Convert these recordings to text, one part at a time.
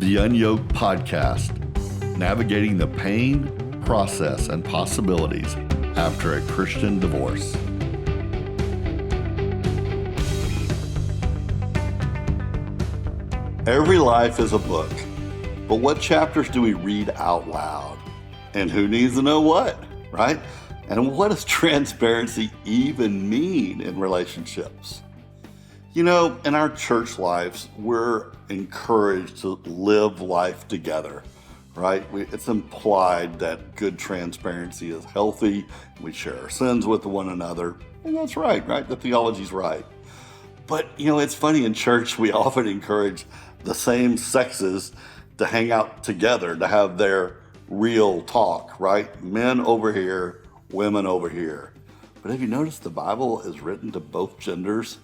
The Unyoked Podcast, navigating the pain, process, and possibilities after a Christian divorce. Every life is a book, but what chapters do we read out loud? And who needs to know what, right? And what does transparency even mean in relationships? You know, in our church lives, we're encouraged to live life together, right? It's implied that good transparency is healthy. We share our sins with one another. And that's right? The theology's right. But, you know, it's funny, in church, we often encourage the same sexes to hang out together, to have their real talk, right? Men over here, women over here. But have you noticed the Bible is written to both genders?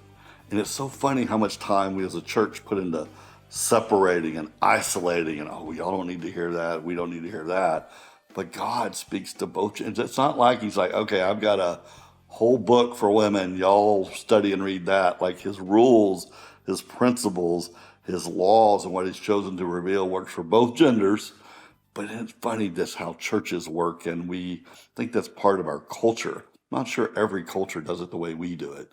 And it's so funny how much time we as a church put into separating and isolating and, oh, y'all don't need to hear that, we don't need to hear that. But God speaks to both. It's not like he's like, okay, I've got a whole book for women, y'all study and read that. Like his rules, his principles, his laws, and what he's chosen to reveal works for both genders. But it's funny just how churches work, and we think that's part of our culture. I'm not sure every culture does it the way we do it,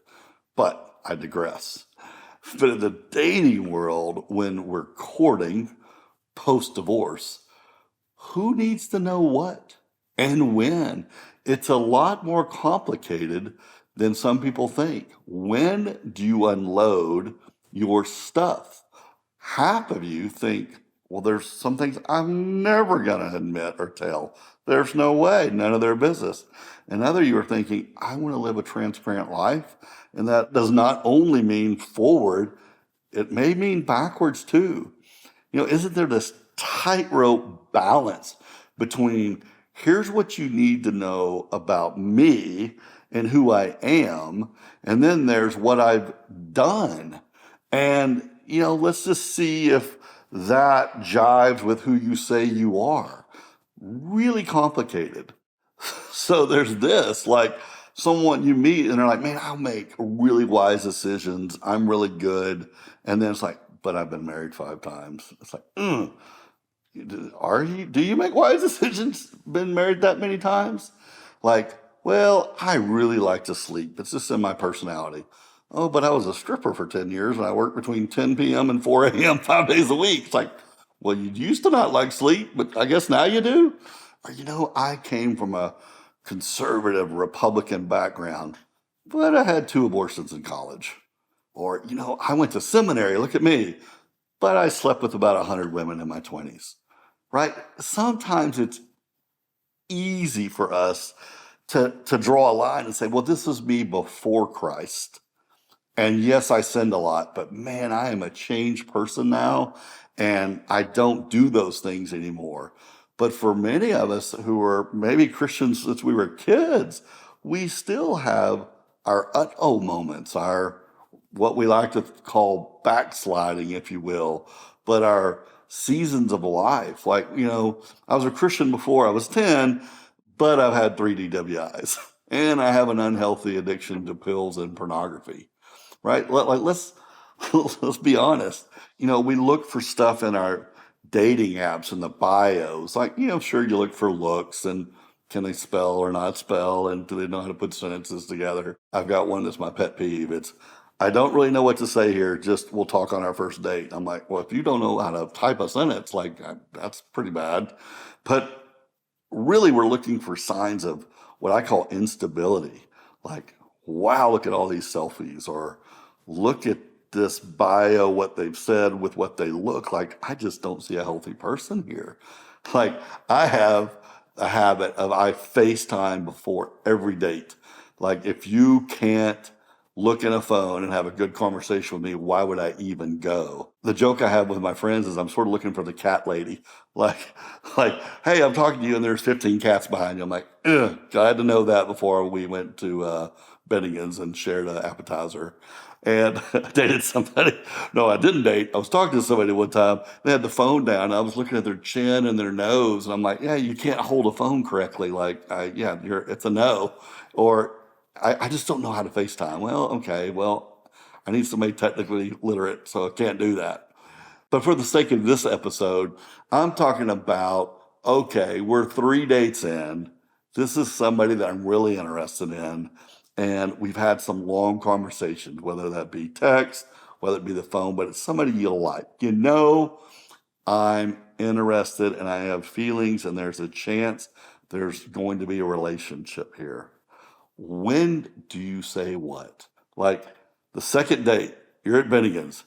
but I digress. But in the dating world, when we're courting post-divorce, who needs to know what and when? It's a lot more complicated than some people think. When do you unload your stuff? Half of you think, well, there's some things I'm never going to admit or tell. There's no way, none of their business. And other you are thinking, I want to live a transparent life. And that does not only mean forward, it may mean backwards too. You know, isn't there this tightrope balance between here's what you need to know about me and who I am, and then there's what I've done. And, you know, let's just see if that jives with who you say you are. Really complicated. So there's this, like someone you meet and they're like, man, I'll make really wise decisions. I'm really good. And then it's like, but I've been married 5 times. It's like, are you? Do you make wise decisions? Been married that many times? Like, well, I really like to sleep. It's just in my personality. Oh, but I was a stripper for 10 years and I worked between 10 p.m. and 4 a.m. 5 days a week. It's like, well, you used to not like sleep, but I guess now you do. Or, you know, I came from a conservative Republican background, but I had 2 abortions in college. Or, you know, I went to seminary, look at me, but I slept with about 100 women in my 20s, right? Sometimes it's easy for us to draw a line and say, well, this was me before Christ. And yes, I sinned a lot, but man, I am a changed person now, and I don't do those things anymore. But for many of us who are maybe Christians since we were kids, we still have our moments, our what we like to call backsliding, if you will, but our seasons of life. Like, you know, I was a Christian before I was 10, but I've had 3 DWIs, and I have an unhealthy addiction to pills and pornography. Right? Let's be honest. You know, we look for stuff in our dating apps and the bios. Like, you know, sure, you look for looks and can they spell or not spell, and do they know how to put sentences together? I've got one that's my pet peeve. It's, I don't really know what to say here, just we'll talk on our first date. I'm like, well, if you don't know how to type a sentence, like, that's pretty bad. But really, we're looking for signs of what I call instability. Like, wow, look at all these selfies, or look at this bio, what they've said with what they look like. I just don't see a healthy person here. Like, I have a habit of I FaceTime before every date. Like, if you can't look in a phone and have a good conversation with me, why would I even go? The joke I have with my friends is I'm sort of looking for the cat lady. Like, hey, I'm talking to you and there's 15 cats behind you. I'm like, ugh. I had to know that before we went to Bennigan's and shared an appetizer. And I dated somebody. No, I didn't date. I was talking to somebody one time. They had the phone down. I was looking at their chin and their nose. And I'm like, yeah, you can't hold a phone correctly. Like, it's a no. Or I just don't know how to FaceTime. Well, okay, I need somebody technically literate, so I can't do that. But for the sake of this episode, I'm talking about, okay, we're 3 dates in. This is somebody that I'm really interested in. And we've had some long conversations, whether that be text, whether it be the phone, but it's somebody you like. You know, I'm interested and I have feelings, and there's a chance there's going to be a relationship here. When do you say what? Like the second date, you're at Bennigan's.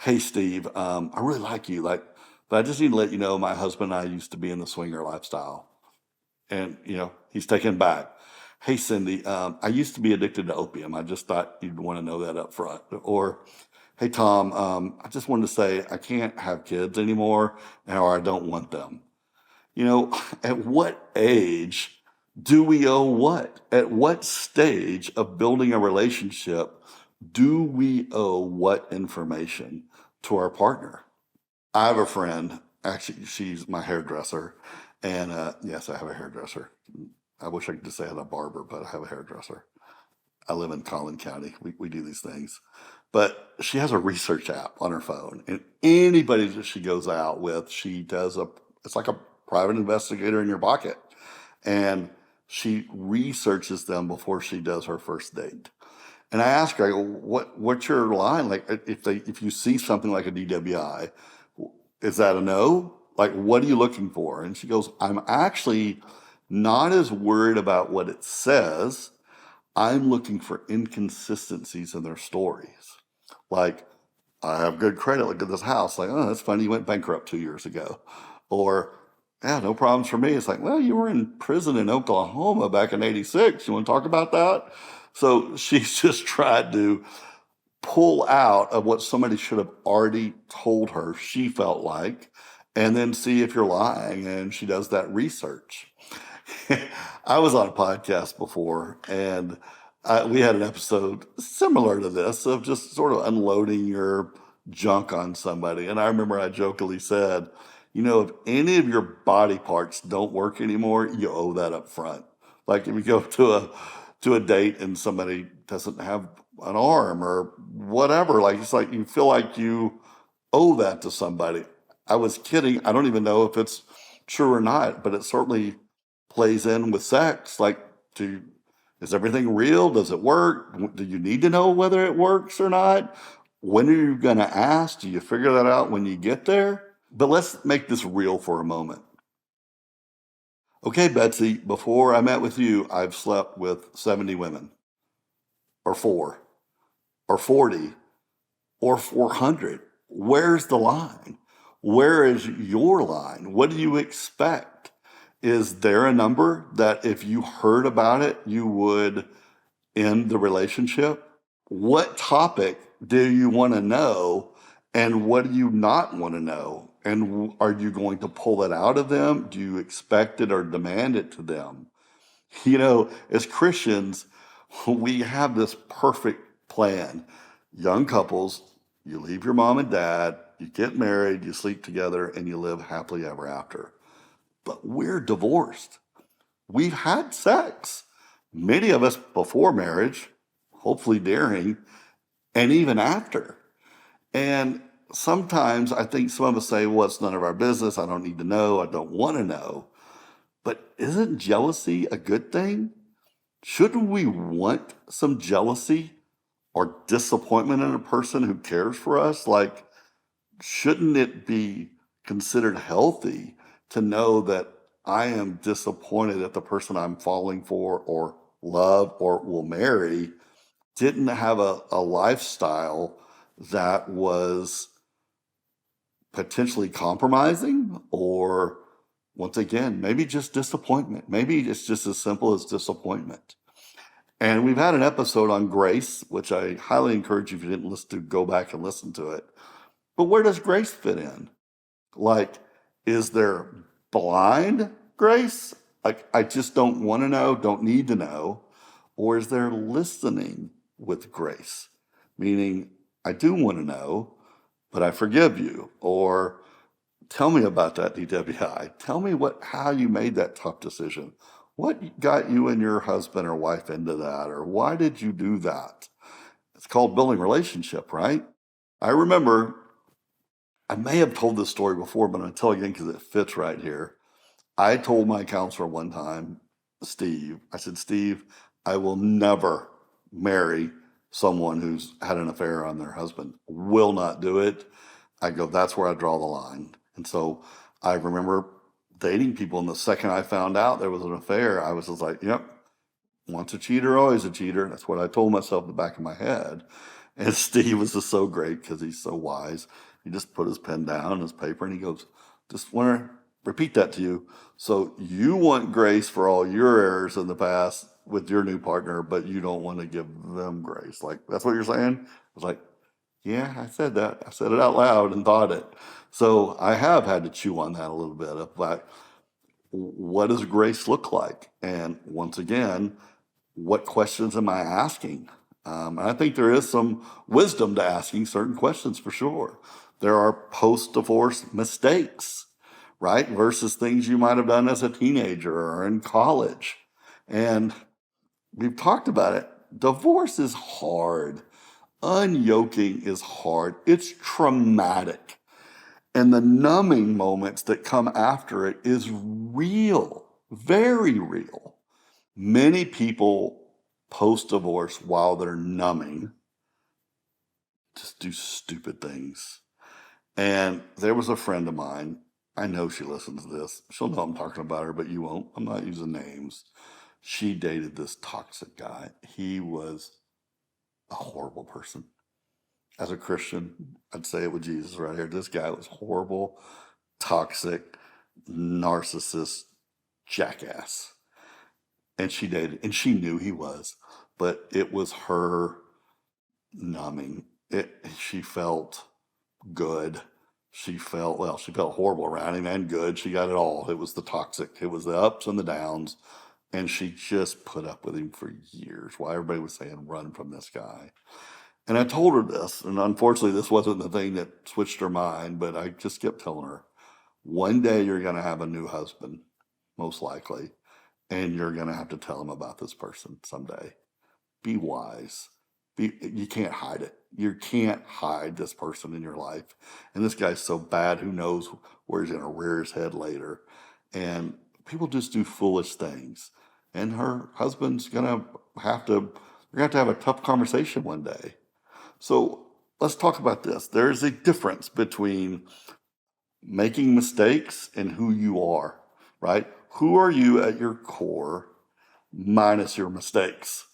Hey, Steve, I really like you. But I just need to let you know my husband and I used to be in the swinger lifestyle. And, he's taken back. Hey, Cindy, I used to be addicted to opium. I just thought you'd want to know that up front. Or, hey, Tom, I just wanted to say I can't have kids anymore, or I don't want them. At what age do we owe what? At what stage of building a relationship do we owe what information to our partner? I have a friend, actually, she's my hairdresser. And yes, I have a hairdresser. I wish I could just say I had a barber, but I have a hairdresser. I live in Collin County. We do these things. But she has a research app on her phone. And anybody that she goes out with, it's like a private investigator in your pocket. And she researches them before she does her first date. And I ask her, I go, what's your line? Like, if you see something like a DWI, is that a no? Like, what are you looking for? And she goes, I'm actually not as worried about what it says. I'm looking for inconsistencies in their stories. Like, I have good credit. Look at this house. Like, oh, that's funny. You went bankrupt 2 years ago. Or, yeah, no problems for me. It's like, well, you were in prison in Oklahoma back in 86. You want to talk about that? So she's just tried to pull out of what somebody should have already told her she felt like, and then see if you're lying. And she does that research. I was on a podcast before, and we had an episode similar to this of just sort of unloading your junk on somebody. And I remember I jokingly said, if any of your body parts don't work anymore, you owe that up front. Like if you go to a date and somebody doesn't have an arm or whatever, like it's like you feel like you owe that to somebody. I was kidding. I don't even know if it's true or not, but it certainly plays in with sex. Like, is everything real? Does it work? Do you need to know whether it works or not? When are you going to ask? Do you figure that out when you get there? But let's make this real for a moment. Okay, Betsy, before I met with you, I've slept with 70 women, or 4, or 40, or 400. Where's the line? Where is your line? What do you expect? Is there a number that if you heard about it, you would end the relationship? What topic do you want to know, and what do you not want to know? And are you going to pull it out of them? Do you expect it or demand it to them? As Christians, we have this perfect plan. Young couples, you leave your mom and dad, you get married, you sleep together, and you live happily ever after. But we're divorced. We've had sex. Many of us before marriage, hopefully during, and even after. And sometimes I think some of us say, well, it's none of our business. I don't need to know. I don't want to know. But isn't jealousy a good thing? Shouldn't we want some jealousy or disappointment in a person who cares for us? Like, shouldn't it be considered healthy to know that I am disappointed that the person I'm falling for or love or will marry didn't have a lifestyle that was potentially compromising, or once again, maybe just disappointment. Maybe it's just as simple as disappointment. And we've had an episode on grace, which I highly encourage you, if you didn't listen to, go back and listen to it. But where does grace fit in? Like, is there blind grace? Like, I just don't want to know, don't need to know. Or is there listening with grace? Meaning, I do want to know, but I forgive you. Or tell me about that DWI. Tell me how you made that tough decision. What got you and your husband or wife into that? Or why did you do that? It's called building relationship, right? I remember I may have told this story before, but I'm going to tell it again because it fits right here. I told my counselor one time, Steve, I said, Steve, I will never marry someone who's had an affair on their husband. Will not do it. I go, that's where I draw the line. And so I remember dating people, and the second I found out there was an affair, I was just like, yep, once a cheater, always a cheater. That's what I told myself in the back of my head. And Steve was just so great because he's so wise. He just put his pen down, his paper, and he goes, just want to repeat that to you. So you want grace for all your errors in the past with your new partner, but you don't want to give them grace. Like, that's what you're saying? I was like, yeah, I said that. I said it out loud and thought it. So I have had to chew on that a little bit of like, what does grace look like? And once again, what questions am I asking? And I think there is some wisdom to asking certain questions for sure. There are post-divorce mistakes, right? Versus things you might have done as a teenager or in college. And we've talked about it. Divorce is hard. Unyoking is hard. It's traumatic. And the numbing moments that come after it is real, very real. Many people post-divorce while they're numbing just do stupid things. And there was a friend of mine, I know she listens to this. She'll know I'm talking about her, but you won't. I'm not using names. She dated this toxic guy. He was a horrible person. As a Christian, I'd say it with Jesus right here. This guy was horrible, toxic, narcissist, jackass. And she dated, and she knew he was, but it was her numbing. She felt good. She felt horrible around him and good. She got it all. It was the toxic. It was the ups and the downs. And she just put up with him for years while everybody was saying, run from this guy. And I told her this, and unfortunately this wasn't the thing that switched her mind, but I just kept telling her, one day you're going to have a new husband, most likely, and you're going to have to tell him about this person someday. Be wise. You can't hide it. You can't hide this person in your life. And this guy's so bad, who knows where he's going to rear his head later. And people just do foolish things. And her husband's going to have to, you're going to have a tough conversation one day. So let's talk about this. There's a difference between making mistakes and who you are, right? Who are you at your core minus your mistakes?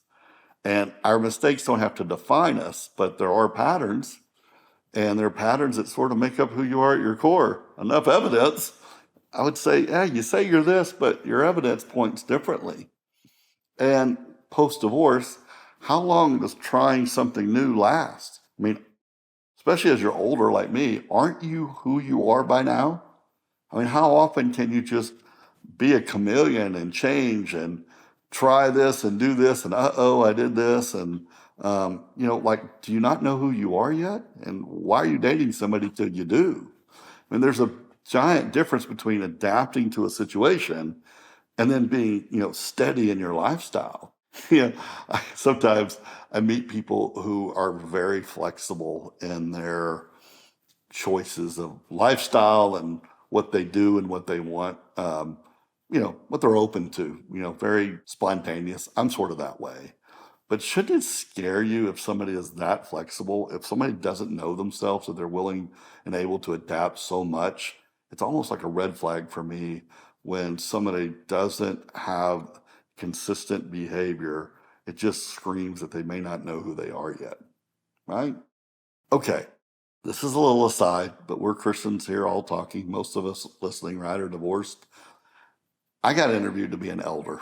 And our mistakes don't have to define us, but there are patterns, and there are patterns that sort of make up who you are at your core. Enough evidence, I would say, yeah, you say you're this, but your evidence points differently. And post-divorce, how long does trying something new last? I mean, especially as you're older like me, aren't you who you are by now? I mean, how often can you just be a chameleon and change and try this and do this and I did this and like, do you not know who you are yet? And why are you dating somebody till you do? I mean, there's a giant difference between adapting to a situation and then being, steady in your lifestyle. Sometimes I meet people who are very flexible in their choices of lifestyle and what they do and what they want, what they're open to, very spontaneous. I'm sort of that way. But shouldn't it scare you if somebody is that flexible? If somebody doesn't know themselves, that they're willing and able to adapt so much? It's almost like a red flag for me when somebody doesn't have consistent behavior. It just screams that they may not know who they are yet, right? Okay, this is a little aside, but we're Christians here all talking. Most of us listening, right, are divorced. I got interviewed to be an elder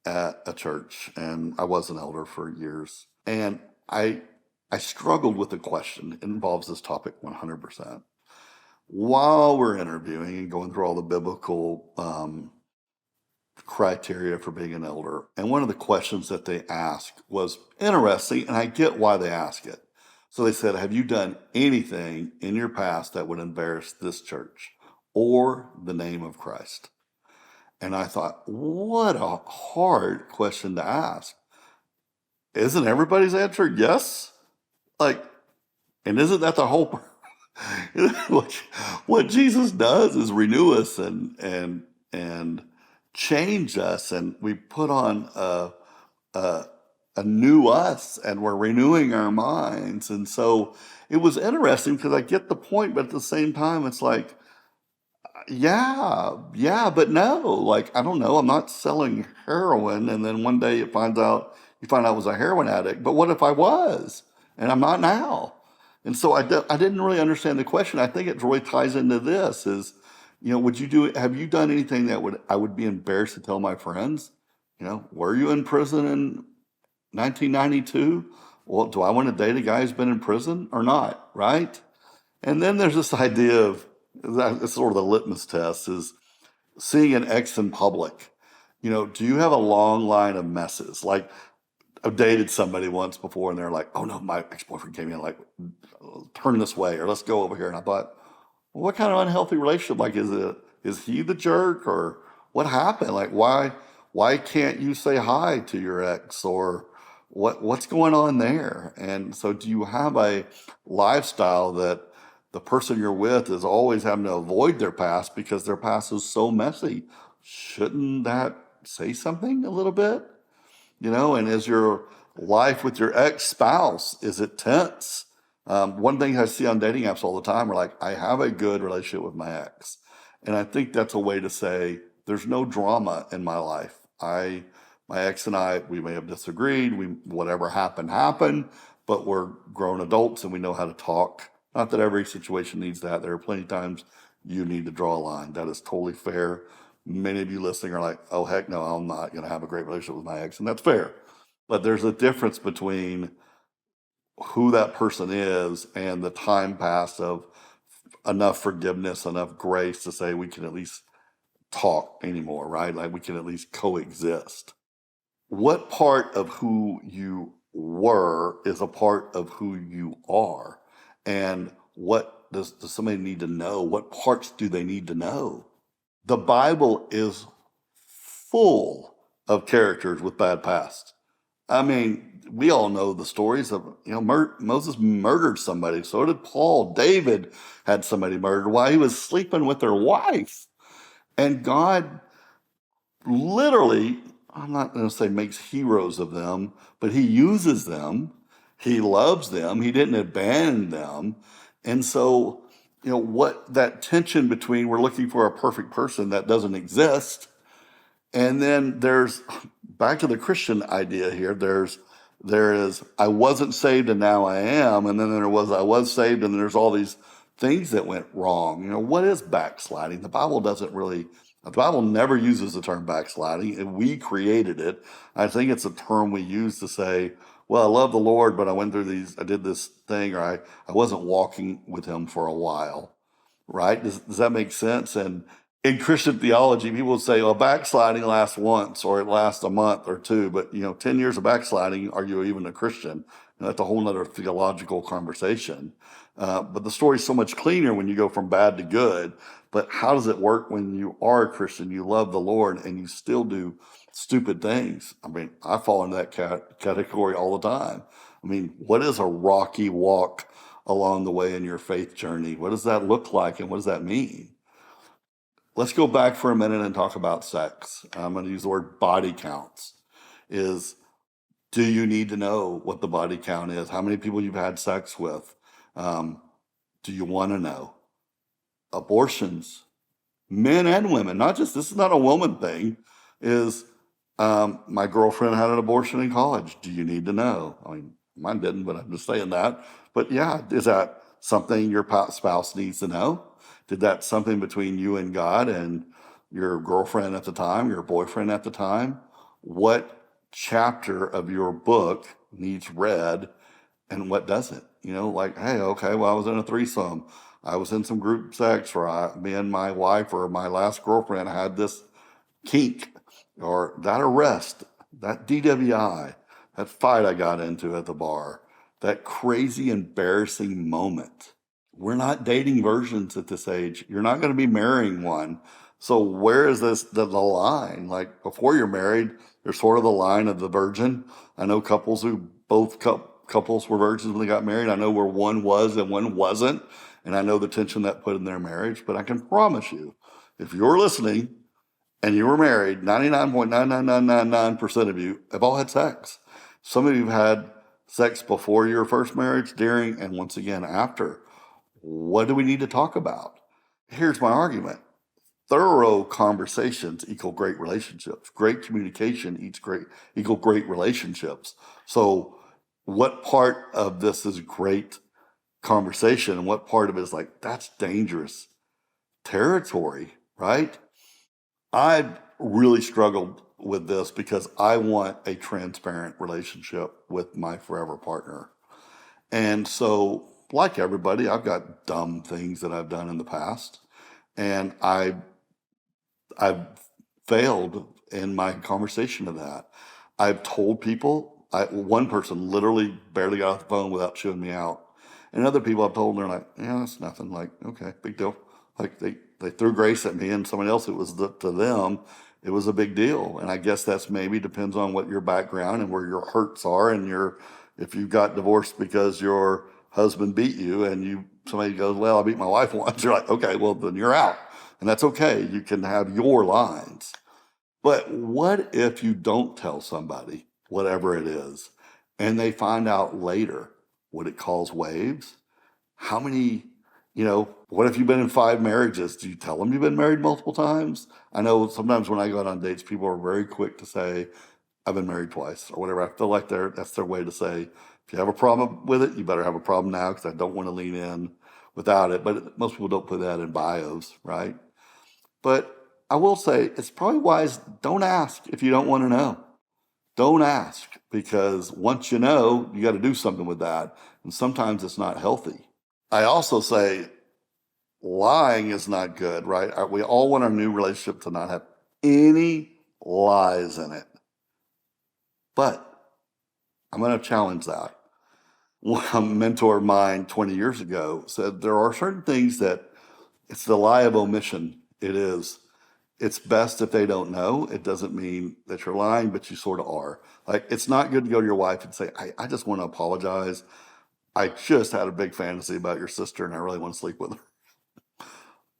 at a church, and I was an elder for years. And I struggled with the question. It involves this topic 100%. While we're interviewing and going through all the biblical criteria for being an elder, and one of the questions that they asked was interesting, and I get why they ask it. So they said, have you done anything in your past that would embarrass this church or the name of Christ? And I thought, what a hard question to ask. Isn't everybody's answer yes? And isn't that the whole what, what Jesus does is renew us and change us, and we put on a, a new us, and we're renewing our minds. And so it was interesting because I get the point, but at the same time, it's like, yeah, but no, like, I don't know, I'm not selling heroin, and then one day you find out I was a heroin addict. But what if I was, and I'm not now? And so I didn't really understand the question. I think it really ties into this: is, have you done anything that I would be embarrassed to tell my friends? Were you in prison in 1992? Well, do I want to date a guy who's been in prison or not? Right? And then there's this idea of it's sort of the litmus test is seeing an ex in public. Do you have a long line of messes? Like, I've dated somebody once before, and they're like, "Oh no, my ex-boyfriend came in, like, turn this way, or let's go over here." And I thought, well, what kind of unhealthy relationship? Like, is he the jerk, or what happened? Like, why can't you say hi to your ex, or what's going on there? And so, do you have a lifestyle that the person you're with is always having to avoid their past because their past is so messy? Shouldn't that say something a little bit? And is your life with your ex-spouse, is it tense? One thing I see on dating apps all the time are like, I have a good relationship with my ex. And I think that's a way to say there's no drama in my life. My ex and I, we may have disagreed, whatever happened, but we're grown adults and we know how to talk. Not that every situation needs that. There are plenty of times you need to draw a line. That is totally fair. Many of you listening are like, oh, heck no, I'm not going to have a great relationship with my ex. And that's fair. But there's a difference between who that person is and the time passed of enough forgiveness, enough grace to say we can at least talk anymore, right? Like, we can at least coexist. What part of who you were is a part of who you are? And what does somebody need to know? What parts do they need to know? The Bible is full of characters with bad past. I mean, we all know the stories of, Moses murdered somebody. So did Paul. David had somebody murdered while he was sleeping with their wife. And God literally, I'm not going to say makes heroes of them, but he uses them. He loves them. He didn't abandon them. And so, what that tension between we're looking for a perfect person that doesn't exist. And then there's, back to the Christian idea here, there is, I wasn't saved and now I am. And then I was saved, and there's all these things that went wrong. What is backsliding? The Bible never uses the term backsliding, and we created it. I think it's a term we use to say, well, I love the Lord, but I did this thing, or I wasn't walking with him for a while, right? Does that make sense? And in Christian theology, people say, well, backsliding lasts once, or it lasts a month or two, but 10 years of backsliding, are you even a Christian? That's a whole nother theological conversation. But the story's so much cleaner when you go from bad to good. But how does it work when you are a Christian, you love the Lord, and you still do stupid things? I mean, I fall into that category all the time. I mean, what is a rocky walk along the way in your faith journey? What does that look like, and what does that mean? Let's go back for a minute and talk about sex. I'm going to use the word body counts. Do you need to know what the body count is? How many people you've had sex with? Do you want to know? Abortions, men and women, this is not a woman thing, is my girlfriend had an abortion in college. Do you need to know? I mean, mine didn't, but I'm just saying that. But yeah, is that something your spouse needs to know? Did that something between you and God and your girlfriend at the time, your boyfriend at the time? What chapter of your book needs read and what doesn't? Like, hey, okay, well, I was in a threesome. I was in some group sex where me and my wife or my last girlfriend had this kink, or that arrest, that DWI, that fight I got into at the bar, that crazy, embarrassing moment. We're not dating virgins at this age. You're not going to be marrying one. So where is the line? Like, before you're married, there's sort of the line of the virgin. I know couples who couples were virgins when they got married. I know where one was and one wasn't. And I know the tension that put in their marriage, but I can promise you, if you're listening and you were married, 99.99999% of you have all had sex. Some of you have had sex before your first marriage, during, and once again after. What do we need to talk about? Here's my argument. Thorough conversations equal great relationships. Great communication equal great relationships. So what part of this is great conversation and what part of it is like, that's dangerous territory, right? I've really struggled with this because I want a transparent relationship with my forever partner. And so, like everybody, I've got dumb things that I've done in the past. And I've failed in my conversation of that. I've told people, one person literally barely got off the phone without chewing me out. And other people I've told, they're like, yeah, that's nothing. Like, okay, big deal. Like they threw grace at me, and someone else, to them, it was a big deal. And I guess that's maybe depends on what your background and where your hurts are, and if you got divorced because your husband beat you, and somebody goes, well, I beat my wife once, you're like, okay, well then you're out. And that's okay. You can have your lines. But what if you don't tell somebody, whatever it is, and they find out later? Would it cause waves? How many, what if you've been in 5 marriages? Do you tell them you've been married multiple times? I know sometimes when I go out on dates, people are very quick to say, I've been married twice or whatever. I feel like that's their way to say, if you have a problem with it, you better have a problem now because I don't want to lean in without it. But most people don't put that in bios, right? But I will say it's probably wise, don't ask if you don't want to know. Don't ask, because once you know, you got to do something with that. And sometimes it's not healthy. I also say lying is not good, right? We all want our new relationship to not have any lies in it. But I'm going to challenge that. A mentor of mine 20 years ago said there are certain things that it's the lie of omission. It's best if they don't know. It doesn't mean that you're lying, but you sort of are. Like, it's not good to go to your wife and say, I just want to apologize. I just had a big fantasy about your sister and I really want to sleep with her.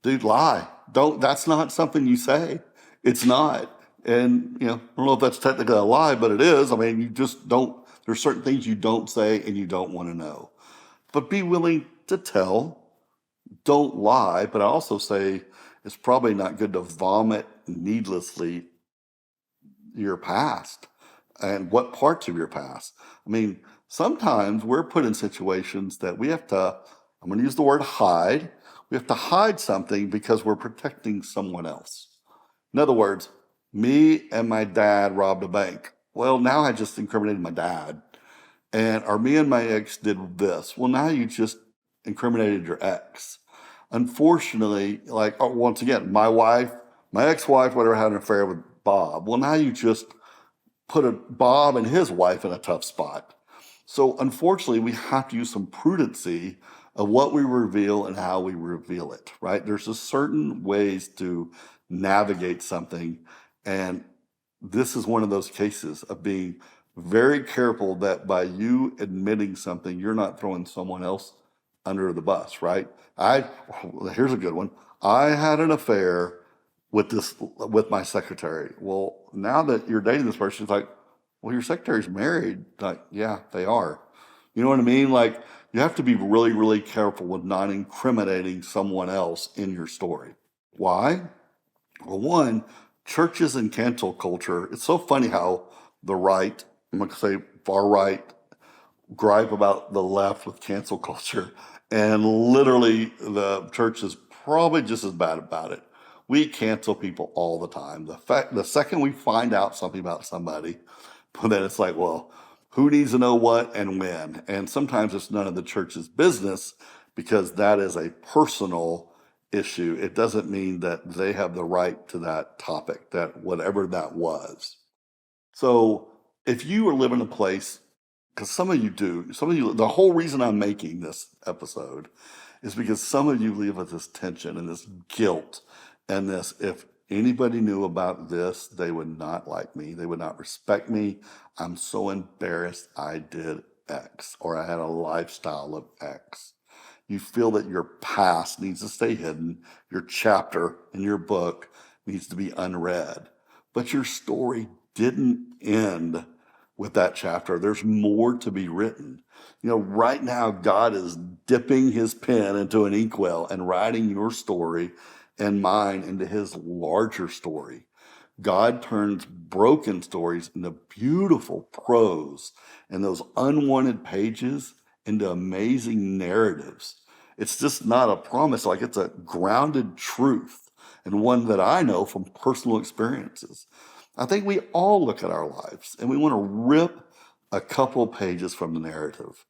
Dude, lie. That's not something you say. It's not. And, I don't know if that's technically a lie, but it is. I mean, you just don't, there's certain things you don't say and you don't want to know. But be willing to tell. Don't lie. But I also say, it's probably not good to vomit needlessly your past and what parts of your past. I mean, sometimes we're put in situations that we have to, I'm going to use the word hide. We have to hide something because we're protecting someone else. In other words, me and my dad robbed a bank. Well, now I just incriminated my dad. Or me and my ex did this. Well, now you just incriminated your ex. Unfortunately, once again, my ex-wife, whatever, had an affair with Bob. Well, now you just put Bob and his wife in a tough spot. So unfortunately, we have to use some prudency of what we reveal and how we reveal it, right? There's just certain ways to navigate something. And this is one of those cases of being very careful that by you admitting something, you're not throwing someone else under the bus, right? Here's a good one. I had an affair with my secretary. Well, now that you're dating this person, it's like, well, your secretary's married. Like, yeah, they are. You know what I mean? Like, you have to be really, really careful with not incriminating someone else in your story. Why? Well, one, churches and cancel culture. It's so funny how the right, I'm going to say far right, gripe about the left with cancel culture. And literally, the church is probably just as bad about it. We cancel people all the time. The second we find out something about somebody, then it's like, well, who needs to know what and when? And sometimes it's none of the church's business because that is a personal issue. It doesn't mean that they have the right to that topic, that whatever that was. So if you are living in a place, because some of you do, the whole reason I'm making this episode is because some of you live with this tension and this guilt and this, if anybody knew about this, they would not like me. They would not respect me. I'm so embarrassed I did X, or I had a lifestyle of X. You feel that your past needs to stay hidden, your chapter in your book needs to be unread. But your story didn't end with that chapter. There's more to be written. Right now, God is dipping his pen into an inkwell and writing your story and mine into his larger story. God turns broken stories into beautiful prose and those unwanted pages into amazing narratives. It's just not a promise, like it's a grounded truth and one that I know from personal experiences. I think we all look at our lives and we want to rip a couple pages from the narrative,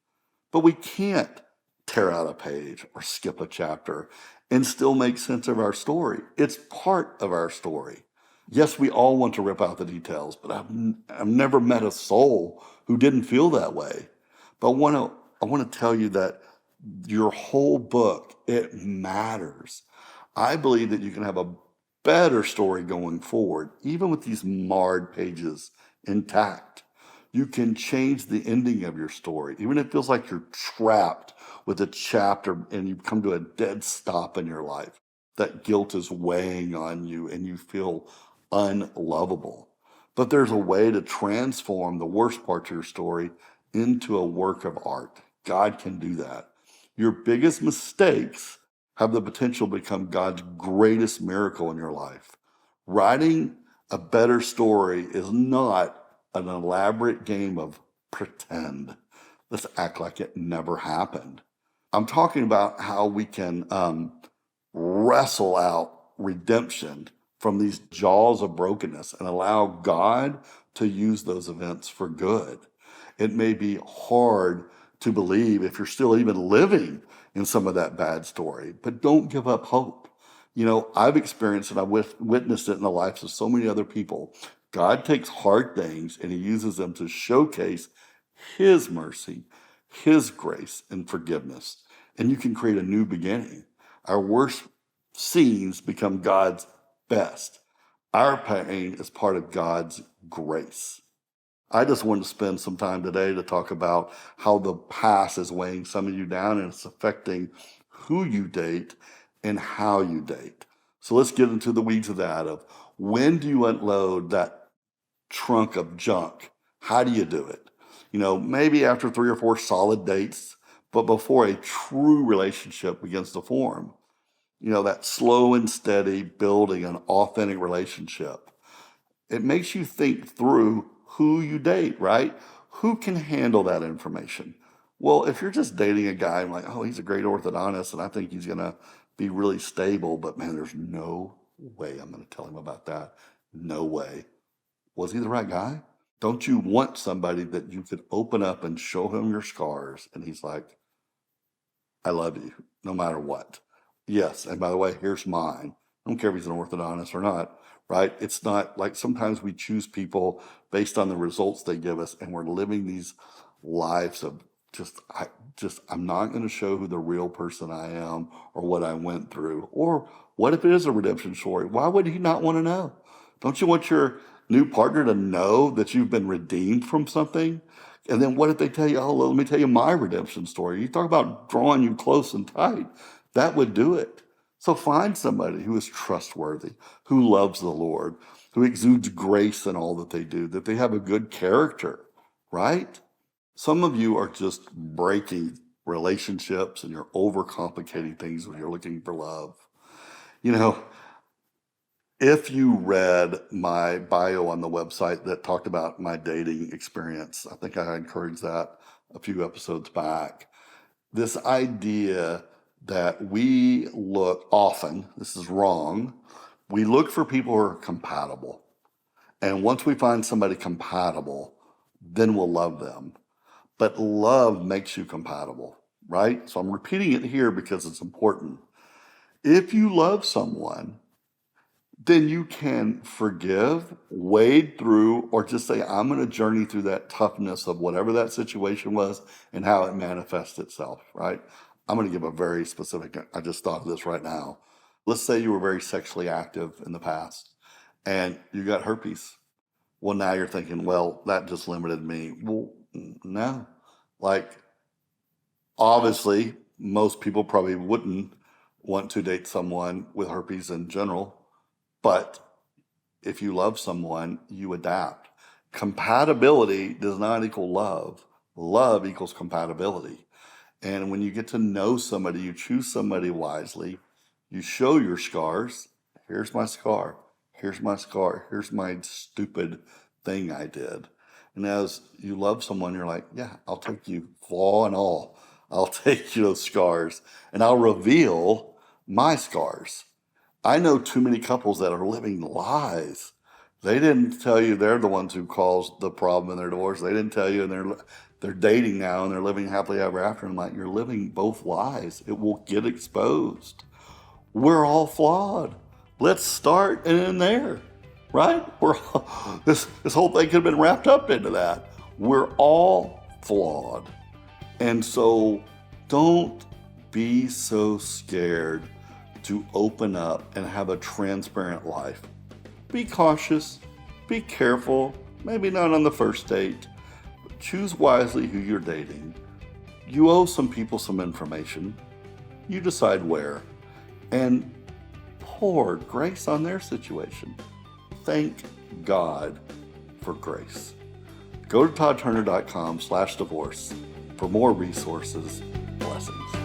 but we can't tear out a page or skip a chapter and still make sense of our story. It's part of our story. Yes, we all want to rip out the details, but I've never met a soul who didn't feel that way. But I want to tell you that your whole book, it matters. I believe that you can have a better story going forward, even with these marred pages intact. You can change the ending of your story, even if it feels like you're trapped with a chapter and you come to a dead stop in your life. That guilt is weighing on you and you feel unlovable. But there's a way to transform the worst parts of your story into a work of art. God can do that. Your biggest mistakes have the potential to become God's greatest miracle in your life. Writing a better story is not an elaborate game of pretend. Let's act like it never happened. I'm talking about how we can wrestle out redemption from these jaws of brokenness and allow God to use those events for good. It may be hard to believe if you're still even living in some of that bad story, but don't give up hope. I've experienced and I've witnessed it in the lives of so many other people. God takes hard things and he uses them to showcase his mercy, his grace, and forgiveness. And you can create a new beginning. Our worst scenes become God's best. Our pain is part of God's grace. I just wanted to spend some time today to talk about how the past is weighing some of you down and it's affecting who you date and how you date. So let's get into the weeds of that, of when do you unload that trunk of junk? How do you do it? Maybe after 3 or 4 solid dates, but before a true relationship begins to form. That slow and steady building an authentic relationship. It makes you think through who you date, right? Who can handle that information? Well, if you're just dating a guy, I'm like, oh, he's a great orthodontist and I think he's going to be really stable, but man, there's no way I'm going to tell him about that. No way. Was he the right guy? Don't you want somebody that you could open up and show him your scars and he's like, I love you no matter what. Yes, and by the way, here's mine. I don't care if he's an orthodontist or not, right? It's not like sometimes we choose people based on the results they give us, and we're living these lives of I'm not going to show who the real person I am or what I went through. Or what if it is a redemption story? Why would he not want to know? Don't you want your new partner to know that you've been redeemed from something? And then what if they tell you, oh, let me tell you my redemption story? You talk about drawing you close and tight. That would do it. So find somebody who is trustworthy, who loves the Lord, who exudes grace in all that they do, that they have a good character, right? Some of you are just breaking relationships and you're overcomplicating things when you're looking for love. If you read my bio on the website that talked about my dating experience, I think I encouraged that a few episodes back. This idea that we look often, this is wrong, we look for people who are compatible. And once we find somebody compatible, then we'll love them. But love makes you compatible, right? So I'm repeating it here because it's important. If you love someone, then you can forgive, wade through, or just say, I'm going to journey through that toughness of whatever that situation was and how it manifests itself, right? I'm going to give a very specific, I just thought of this right now. Let's say you were very sexually active in the past and you got herpes. Well, now you're thinking, well, that just limited me. Well, no. Like, obviously, most people probably wouldn't want to date someone with herpes in general, but if you love someone, you adapt. Compatibility does not equal love. Love equals compatibility. And when you get to know somebody, you choose somebody wisely, you show your scars. Here's my scar. Here's my scar. Here's my stupid thing I did. And as you love someone, you're like, yeah, I'll take you, flaw and all. I'll take you those scars and I'll reveal my scars. I know too many couples that are living lies. They didn't tell you they're the ones who caused the problem in their divorce. They didn't tell you, and they're dating now and they're living happily ever after. And I'm like, you're living both lies. It will get exposed. We're all flawed. Let's start and end there, right? This whole thing could have been wrapped up into that. We're all flawed. And so don't be so scared to open up and have a transparent life. Be cautious, be careful, maybe not on the first date, but choose wisely who you're dating. You owe some people some information. You decide where. And pour grace on their situation. Thank God for grace. Go to toddturner.com/divorce for more resources. Blessings.